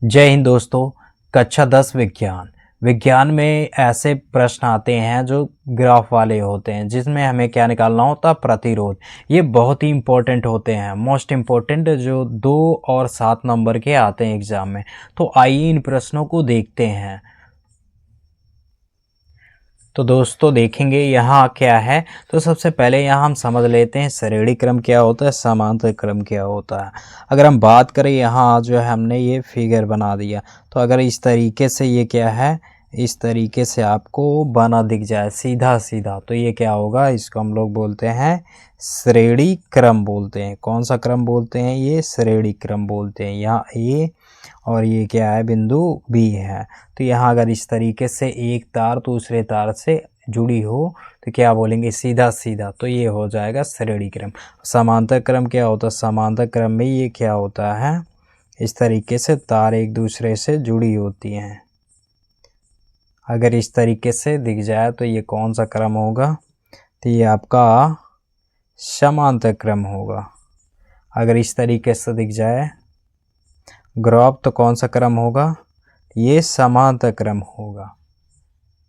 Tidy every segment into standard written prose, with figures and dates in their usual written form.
जय हिंद दोस्तों। कक्षा 10 विज्ञान विज्ञान में ऐसे प्रश्न आते हैं जो ग्राफ वाले होते हैं, जिसमें हमें क्या निकालना होता है, प्रतिरोध। ये बहुत ही इंपॉर्टेंट होते हैं, मोस्ट इम्पोर्टेंट, जो 2 और 7 नंबर के आते हैं एग्जाम में। तो आइए इन प्रश्नों को देखते हैं। तो दोस्तों देखेंगे यहाँ क्या है। तो सबसे पहले यहाँ हम समझ लेते हैं श्रेणी क्रम क्या होता है, समांतर क्रम क्या होता है। अगर हम बात करें, यहाँ जो है हमने ये फिगर बना दिया। तो अगर इस तरीके से ये क्या है, इस तरीके से आपको बना दिख जाए सीधा सीधा, तो ये क्या होगा, इसको हम लोग बोलते हैं श्रेणी क्रम बोलते हैं। कौन सा क्रम बोलते हैं, ये श्रेणी क्रम बोलते हैं। यहाँ ए और ये क्या है, बिंदु बी है। तो यहाँ अगर इस तरीके से एक तार दूसरे तार से जुड़ी हो तो क्या बोलेंगे, सीधा सीधा, तो ये हो जाएगा श्रेणी क्रम। समांतर क्रम क्या होता है, समांतर क्रम में ये क्या होता है, इस तरीके से तार एक दूसरे से जुड़ी होती हैं। अगर इस तरीके से दिख जाए तो ये कौन सा क्रम होगा, तो ये आपका समांतर क्रम होगा। अगर इस तरीके से दिख जाए ग्राफ तो कौन सा क्रम होगा, ये समांतर क्रम होगा।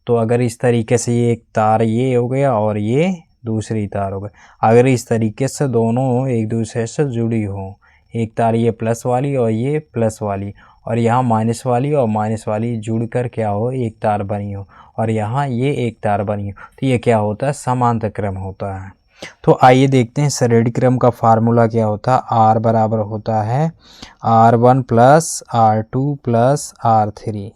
तो अगर इस तरीके से ये एक तार ये हो गया और ये दूसरी तार हो गई, अगर इस तरीके से दोनों एक दूसरे से जुड़ी हो, एक तार ये प्लस वाली और ये प्लस वाली, और यहाँ माइनस वाली और माइनस वाली जुड़कर क्या हो, एक तार बनी हो, और यहाँ ये एक तार बनी हो, तो ये क्या होता है, समांतर क्रम होता है। तो आइए देखते हैं श्रेणी क्रम का फार्मूला क्या होता है। आर बराबर होता है R1 plus R2 plus R3।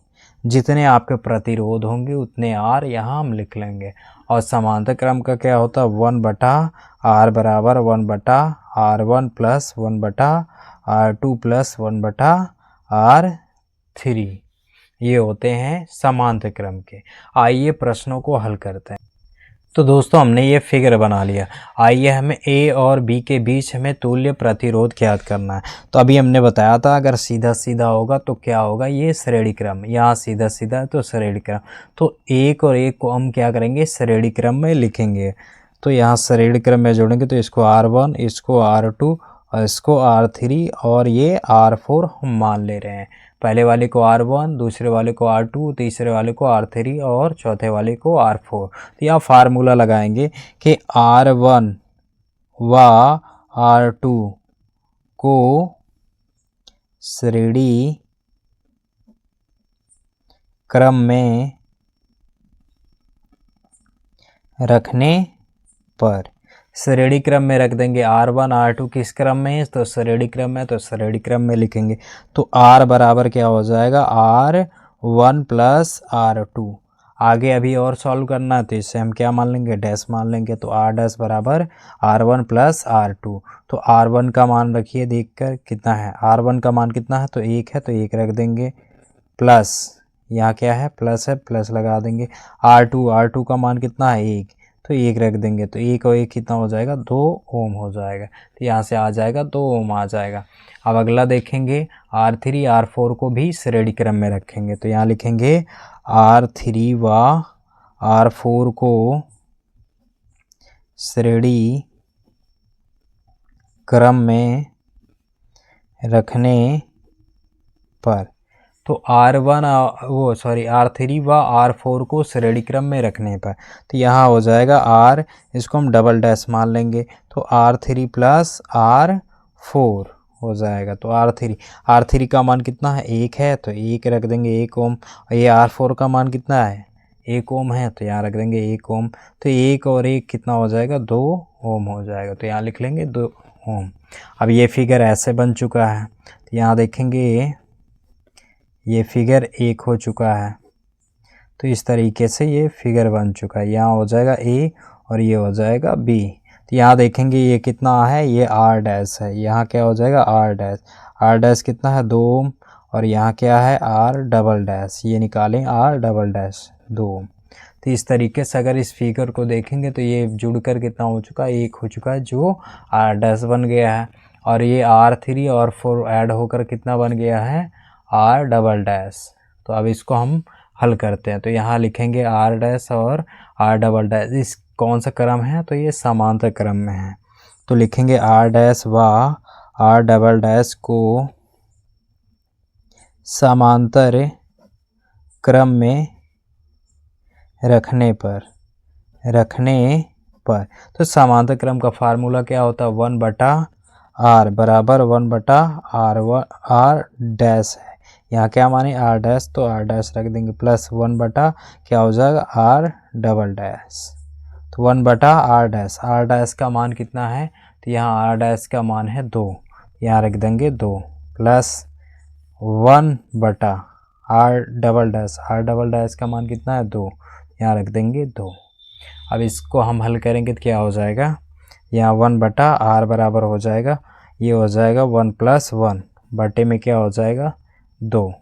जितने आपके प्रतिरोध होंगे उतने आर यहाँ हम लिख लेंगे। और समांतर क्रम का क्या होता है, 1/R बराबर 1/R1 plus 1/R2 plus 1/R3। ये होते हैं समांतर क्रम के। आइए प्रश्नों को हल करते हैं। तो दोस्तों हमने ये फिगर बना लिया। आइए हमें ए और बी के बीच हमें तुल्य प्रतिरोध ज्ञात करना है। तो अभी हमने बताया था अगर सीधा सीधा होगा तो क्या होगा, ये श्रेणी क्रम, यहाँ सीधा सीधा है तो श्रेणी क्रम। तो एक और एक को हम क्या करेंगे, श्रेणी क्रम में लिखेंगे। तो यहाँ श्रेणी क्रम में जोड़ेंगे तो इसको R1, इसको R2 और इसको R3 और ये R4 हम मान ले रहे हैं। पहले वाले को R1, दूसरे वाले को R2, तीसरे वाले को R3 और चौथे वाले को R4। तो यहाँ फार्मूला लगाएंगे कि R1 व R2 को श्रेणी क्रम में रखने पर, श्रेणी क्रम में रख देंगे। R1 R2 किस क्रम में है, तो श्रेणी क्रम में, तो श्रेणी क्रम में लिखेंगे। तो R बराबर क्या हो जाएगा, R1 प्लस R2। आगे अभी और सॉल्व करना है तो इससे हम क्या मान लेंगे, डैश मान लेंगे। तो R डैश बराबर R1 प्लस R2। तो R1 का मान रखिए देखकर कितना है, R1 का मान कितना है, तो 1 है, तो 1 रख देंगे, प्लस यहाँ क्या है, प्लस है, प्लस लगा देंगे। R2 का मान कितना है, 1, तो 1 रख देंगे। तो 1 और 1 कितना हो जाएगा, 2 ओम हो जाएगा। तो यहाँ से आ जाएगा 2 ओम आ जाएगा। अब अगला देखेंगे, R3 R4 को भी श्रेणी क्रम में रखेंगे। तो यहाँ लिखेंगे R3 व R4 को श्रेणी क्रम में रखने पर, तो R3 व R4 को श्रेणी क्रम में रखने पर, तो यहाँ हो जाएगा R, इसको हम डबल डैश मान लेंगे। तो R3 प्लस R4 हो जाएगा। तो R3 का मान कितना है, 1 है, तो 1 रख देंगे, 1 ओम। और ये R4 का मान कितना है, 1 ओम है, तो यहाँ रख देंगे 1 ओम। तो 1 और 1 कितना हो जाएगा, 2 ओम हो जाएगा। तो यहाँ लिख लेंगे 2 ओम। अब ये फिगर ऐसे बन चुका है। तो यहाँ देखेंगे ये फिगर 1 हो चुका है। तो इस तरीके से ये फिगर बन चुका है। यहाँ हो जाएगा A और ये हो जाएगा B। तो यहाँ देखेंगे ये कितना है, ये R डैश है। यहाँ क्या हो जाएगा, R डैश कितना है, 2 ओम। और यहाँ क्या है, R डबल डैश, ये निकालें R डबल डैश 2 ओम। तो इस तरीके से अगर इस फिगर को देखेंगे तो ये जुड़कर कितना हो चुका है, 1 हो चुका है, जो R डैश बन गया है। और ये R3 और 4 ऐड होकर कितना बन गया है, R डबल डैश। तो अब इसको हम हल करते हैं। तो यहाँ लिखेंगे R डैश और R डबल डैश, इस कौन सा क्रम है, तो ये समांतर क्रम में है। तो लिखेंगे R डैश व R डबल डैश को समांतर क्रम में रखने पर तो समांतर क्रम का फार्मूला क्या होता है, 1/r बराबर 1/r डैश है। यहाँ क्या माने r डैश, तो r डैश रख देंगे प्लस 1 क्या हो जाएगा r डबल डैश। तो 1/r डैश, r डैश का मान कितना है, तो यहाँ r डैश का मान है 2, यहाँ रख देंगे 2 plus 1/r double dash, r double dash का मान कितना है 2, यहाँ रख देंगे 2। अब इसको हम हल करेंगे तो क्या हो जाएगा, यहाँ 1/r बराबर हो जाएगा, ये हो जाएगा 1 + 1 बटे में क्या हो जाएगा 2।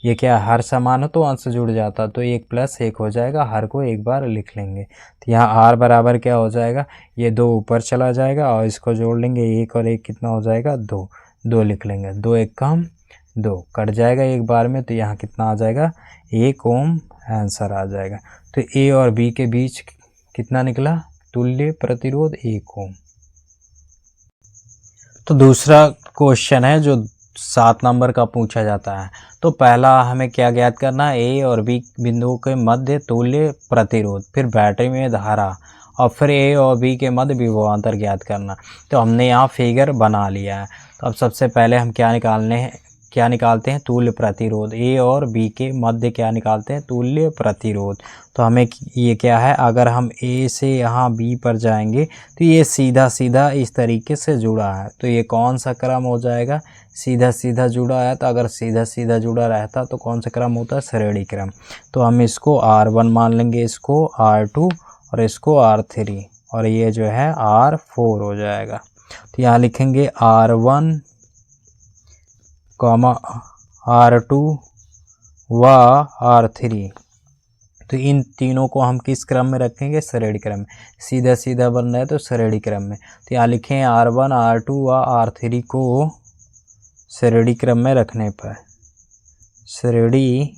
ये क्या हर समान हो तो अंश जुड़ जाता, तो 1 + 1 हो जाएगा, हर को एक बार लिख लेंगे। तो यहाँ r बराबर क्या हो जाएगा, ये 2 ऊपर चला जाएगा और इसको जोड़ लेंगे, 1 और 1 कितना हो जाएगा 2, 2 लिख लेंगे, 2 1 कम 2 कट जाएगा एक बार में, तो यहाँ कितना आ जाएगा 1 ओम आंसर आ जाएगा। तो ए और बी के बीच कितना निकला, तुल्य प्रतिरोध 1 ओम। तो दूसरा क्वेश्चन है जो 7 नंबर का पूछा जाता है। तो पहला हमें क्या ज्ञात करना है, ए और बी बिंदुओं के मध्य तुल्य प्रतिरोध, फिर बैटरी में धारा और फिर ए और बी के मध्य विभवांतर ज्ञात करना। तो हमने यहाँ फिगर बना लिया है। तो अब सबसे पहले हम क्या निकालते हैं तुल्य प्रतिरोध, ए और बी के मध्य क्या निकालते हैं तुल्य प्रतिरोध। तो हमें ये क्या है, अगर हम ए से यहाँ बी पर जाएंगे तो ये सीधा सीधा इस तरीके से जुड़ा है, तो ये कौन सा क्रम हो जाएगा, सीधा सीधा जुड़ा है। तो अगर सीधा सीधा जुड़ा रहता तो कौन सा क्रम होता है, श्रेणी क्रम। तो हम इसको R1 मान लेंगे, इसको R2 और इसको R3 और ये जो है R4 हो जाएगा। तो यहाँ लिखेंगे R1, R2 व R3। तो इन तीनों को हम किस क्रम में रखेंगे, श्रेणी क्रम में। सीधा सीधा बन रहा है तो श्रेणी क्रम में। तो यहाँ लिखें R1, R2 व R3 को श्रेणी क्रम में रखने पर, श्रेणी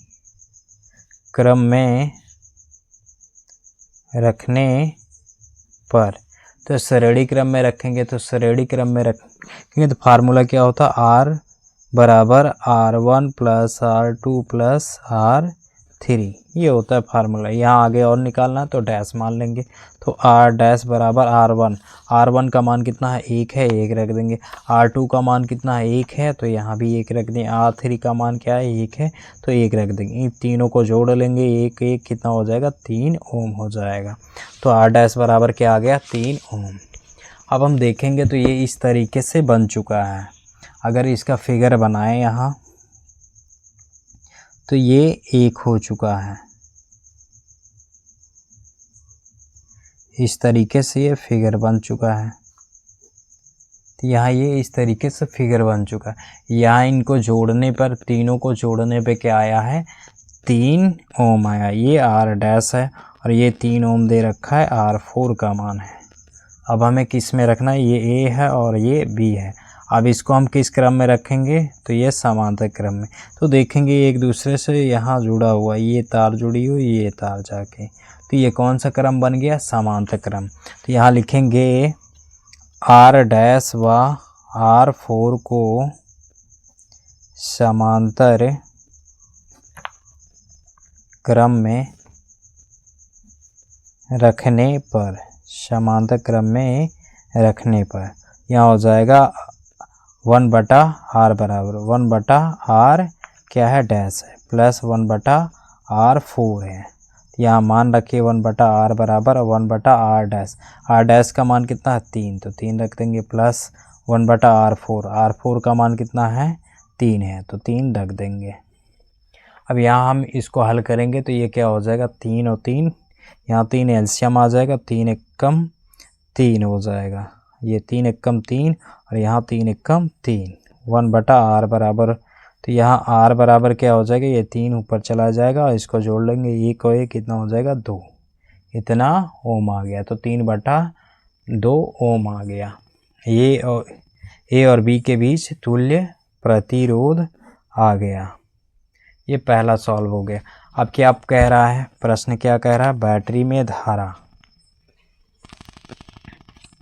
क्रम में रखने पर, तो श्रेणी क्रम में रखेंगे, तो श्रेणी क्रम में रखेंगे तो फार्मूला क्या होता है, R बराबर R1 + R2 + R3, ये होता है फार्मूला। यहाँ आगे और निकालना है तो डैश मान लेंगे। तो R डैश बराबर R1 का मान कितना है 1 है, 1 रख देंगे। R2 का मान कितना है 1 है, तो यहाँ भी 1 रख देंगे। R3 का मान क्या है 1 है, तो 1 रख देंगे। इन तीनों को जोड़ लेंगे, 1 1 कितना हो जाएगा 3 ओम हो जाएगा। तो R डैश बराबर क्या आ गया 3 ओम। अब हम देखेंगे तो ये इस तरीके से बन चुका है। अगर इसका फिगर बनाएं यहाँ तो ये 1 हो चुका है, इस तरीके से ये फिगर बन चुका है। तो यहाँ ये इस तरीके से फिगर बन चुका है। यहाँ इनको जोड़ने पर, तीनों को जोड़ने पे क्या आया है 3 ओम आया। ये R डैश है और ये 3 ओम दे रखा है, R4 का मान है। अब हमें किस में रखना है, ये A है और ये B है। अब इसको हम किस क्रम में रखेंगे, तो ये समांतर क्रम में। तो देखेंगे एक दूसरे से यहाँ जुड़ा हुआ, ये तार जुड़ी हुई, ये तार जाके, तो ये कौन सा क्रम बन गया, समांतर क्रम। तो यहाँ लिखेंगे R डैश व R4 को समांतर क्रम में रखने पर, समांतर क्रम में रखने पर यहाँ हो जाएगा 1/r बराबर 1/r क्या है डैश है प्लस 1/r4 है। यहाँ मान रखिए 1/r बराबर 1/r डैश, r डैश का मान कितना है 3, तो 3 रख देंगे प्लस 1/r4, r4 का मान कितना है 3 है, तो 3 रख देंगे। अब यहाँ हम इसको हल करेंगे तो ये क्या हो जाएगा 3 और 3, यहाँ 3 एलसीएम आ जाएगा, 3 एकम 3 हो जाएगा, ये 3 एकम 3 और यहाँ 3 एकम 3, 1/r बराबर, तो यहाँ r बराबर क्या हो जाएगा, ये 3 ऊपर चला जाएगा और इसको जोड़ लेंगे, 1 और 1 कितना हो जाएगा 2, इतना ओम आ गया। तो 3/2 ओम आ गया। ये और ए और बी के बीच तुल्य प्रतिरोध आ गया। ये पहला सॉल्व हो गया। अब क्या कह रहा है, प्रश्न क्या कह रहा है, बैटरी में धारा,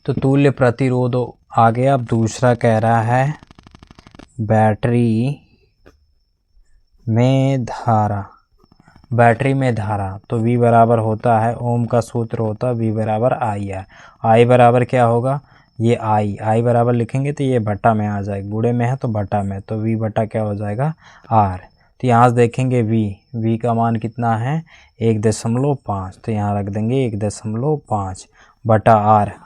तो तुल्य प्रतिरोध आ गया। अब दूसरा कह रहा है बैटरी में धारा, बैटरी में धारा, तो V बराबर होता है, ओम का सूत्र होता है V बराबर आई आर। आई बराबर क्या होगा, ये आई बराबर लिखेंगे तो ये बटा में आ जाएगा, गुणे में है तो बटा में, तो V बटा क्या हो जाएगा R। तो यहाँ से देखेंगे V का मान कितना है 1.5, तो यहाँ रख देंगे 1.5 बटा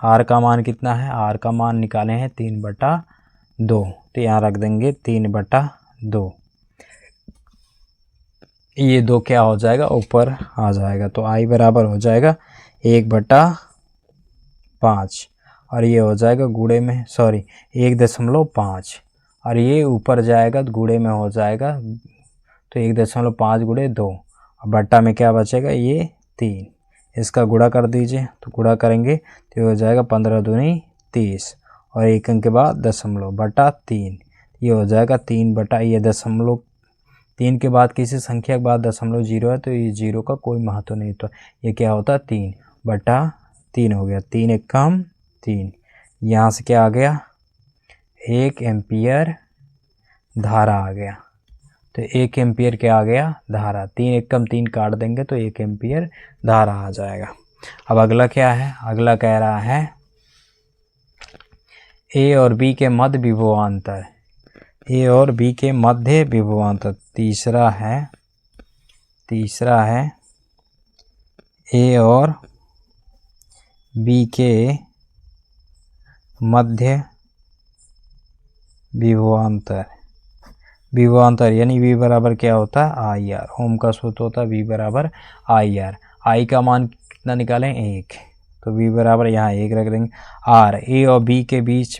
R का मान कितना है, R का मान निकाले हैं 3/2, तो यहाँ रख देंगे 3/2, ये 2 क्या हो जाएगा ऊपर आ जाएगा, तो I बराबर हो जाएगा 1/5 और ये हो जाएगा गुणे में 1.5 और ये ऊपर जाएगा तो गुणे में हो जाएगा, तो 1.5 गुणे 2 और बट्टा में क्या बचेगा ये 3, इसका गुणा कर दीजिए, तो गुणा करेंगे तो ये हो जाएगा 15 दूनी 30 और एक अंक के बाद दशमलव बटा 3, ये हो जाएगा 3 बटा, ये दशमलव 3 के बाद किसी संख्या के बाद दशमलव 0 है तो ये 0 का कोई महत्व नहीं, तो ये क्या होता है 3 बटा 3 हो गया, 3 एकम 3, यहाँ से क्या आ गया 1 एम्पियर धारा आ गया, तो 1 एम्पियर क्या आ गया धारा, 3 एकम 3 काट देंगे तो 1 एम्पियर धारा आ जाएगा। अब अगला क्या है, अगला कह रहा है ए और बी के मध्य विभवांतर, ए और बी के मध्य विभवांतर, तीसरा है ए और बी के मध्य विभवांतर यानी V बराबर क्या होता है आई आर, ओम का सूत्र होता है V बराबर आई आर। आई का मान कितना निकालें 1, तो V बराबर यहाँ 1 रख देंगे। आर ए और बी के बीच,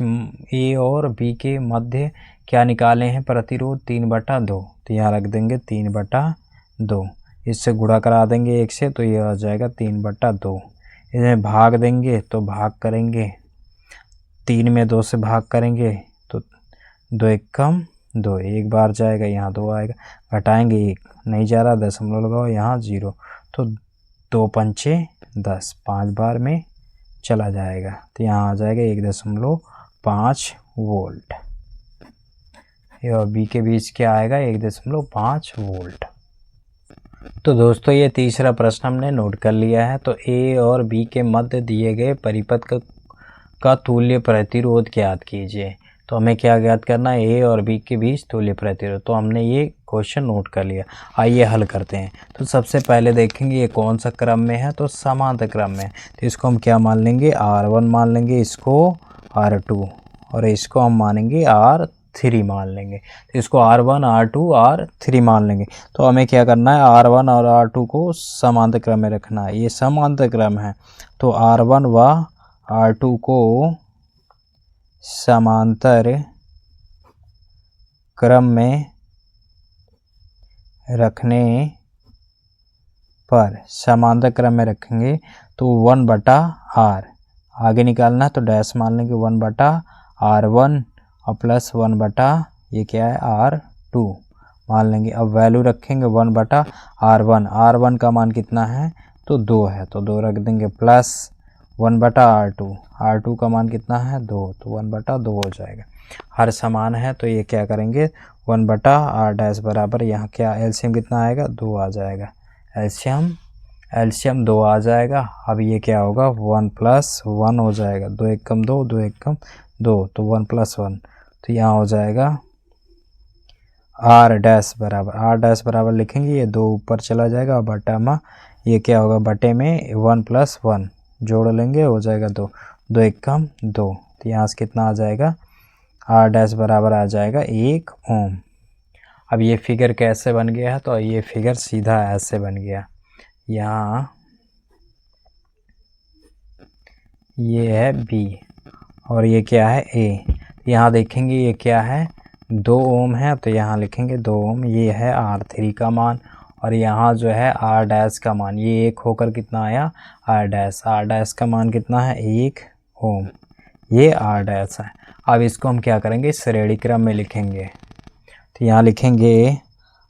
ए और बी के मध्य क्या निकाले हैं प्रतिरोध 3/2, तो यहाँ रख देंगे 3/2, इससे गुणा करा देंगे 1 से तो ये आ जाएगा 3/2, इन्हें भाग देंगे तो भाग करेंगे 3 में 2 से भाग करेंगे तो 2 एकम 2, एक बार जाएगा यहाँ 2 आएगा, घटाएंगे 1 नहीं जा रहा, दशमलव लगाओ यहाँ 0, तो 2 पंचे 10, 5 बार में चला जाएगा, तो यहाँ आ जाएगा 1.5 वोल्ट। ए और बी के बीच क्या आएगा 1.5 वोल्ट। तो दोस्तों ये तीसरा प्रश्न हमने नोट कर लिया है। तो ए और बी के मध्य दिए गए परिपथ का तुल्य प्रतिरोध ज्ञात कीजिए। तो हमें क्या ज्ञात करना है, ए और बी के बीच तुल्य प्रतिरोध। तो हमने ये क्वेश्चन नोट कर लिया, आइए हल करते हैं। तो सबसे पहले देखेंगे ये कौन सा क्रम में है, तो समांतर क्रम में। तो इसको हम क्या मान लेंगे R1 मान लेंगे, इसको R2 और इसको हम मानेंगे R3 मान लेंगे। तो इसको R1 R2 R3 मान लेंगे। तो हमें क्या करना है, R1 और R2 को समांतर क्रम में रखना है, ये समांतर क्रम है। तो R1 व R2 को समांतर क्रम में रखने पर, समांतर क्रम में रखेंगे तो 1/R आगे निकालना है, तो डैश मान लेंगे 1/R1 और प्लस 1/ ये क्या है R2 मान लेंगे। अब वैल्यू रखेंगे 1/R1, R1 का मान कितना है तो 2 है, तो 2 रख देंगे, प्लस 1/R2, R2 का मान कितना है 2, तो 1/2 हो जाएगा। हर समान है तो ये क्या करेंगे 1/R डैश बराबर, यहाँ क्या एलसीएम कितना आएगा 2 आ जाएगा, एलसीएम 2 आ जाएगा। अब ये क्या होगा 1 + 1 हो जाएगा, 2 एकम 2, 2 एकम 2, तो 1 + 1, तो यहाँ हो जाएगा R डैश बराबर लिखेंगे, ये 2 ऊपर चला जाएगा, बटा में ये क्या होगा बटे में 1 + 1 जोड़ लेंगे, हो जाएगा 2, 2 एकम 2, तो यहाँ से कितना आ जाएगा R डैश बराबर आ जाएगा 1 ओम। अब ये फिगर कैसे बन गया है, तो ये फिगर सीधा ऐसे बन गया, यहाँ ये है B और ये क्या है A। यहाँ देखेंगे ये क्या है 2 ओम है, तो यहाँ लिखेंगे 2 ओम, ये है R3 का मान और यहाँ जो है R डैश का मान, ये 1 होकर कितना आया R डैश का मान कितना है 1 ओम, ये R डैश है। अब इसको हम क्या करेंगे श्रेणी क्रम में लिखेंगे, तो यहाँ लिखेंगे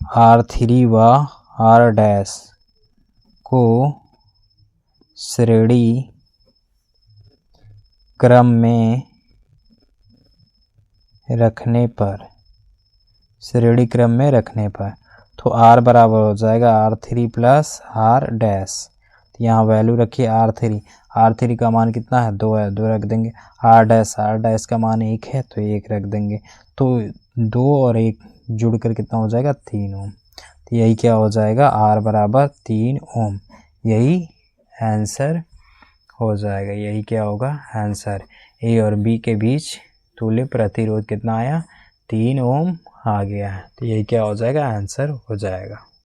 R3 व R डैश को श्रेणी क्रम में रखने पर, तो R बराबर हो जाएगा R3 प्लस R डैश। तो यहाँ वैल्यू रखिए R3 का मान कितना है 2 है, 2 रख देंगे। R डैश का मान 1 है तो 1 रख देंगे। तो 2 और 1 जुड़कर कितना हो जाएगा 3 ओम। तो यही क्या हो जाएगा R बराबर 3 ओम। यही आंसर हो जाएगा। यही क्या होगा आंसर। ए और बी के बीच तुल्य प्रतिरोध कितना आया 3 ओम आ गया है। तो यही क्या हो जाएगा आंसर हो जाएगा।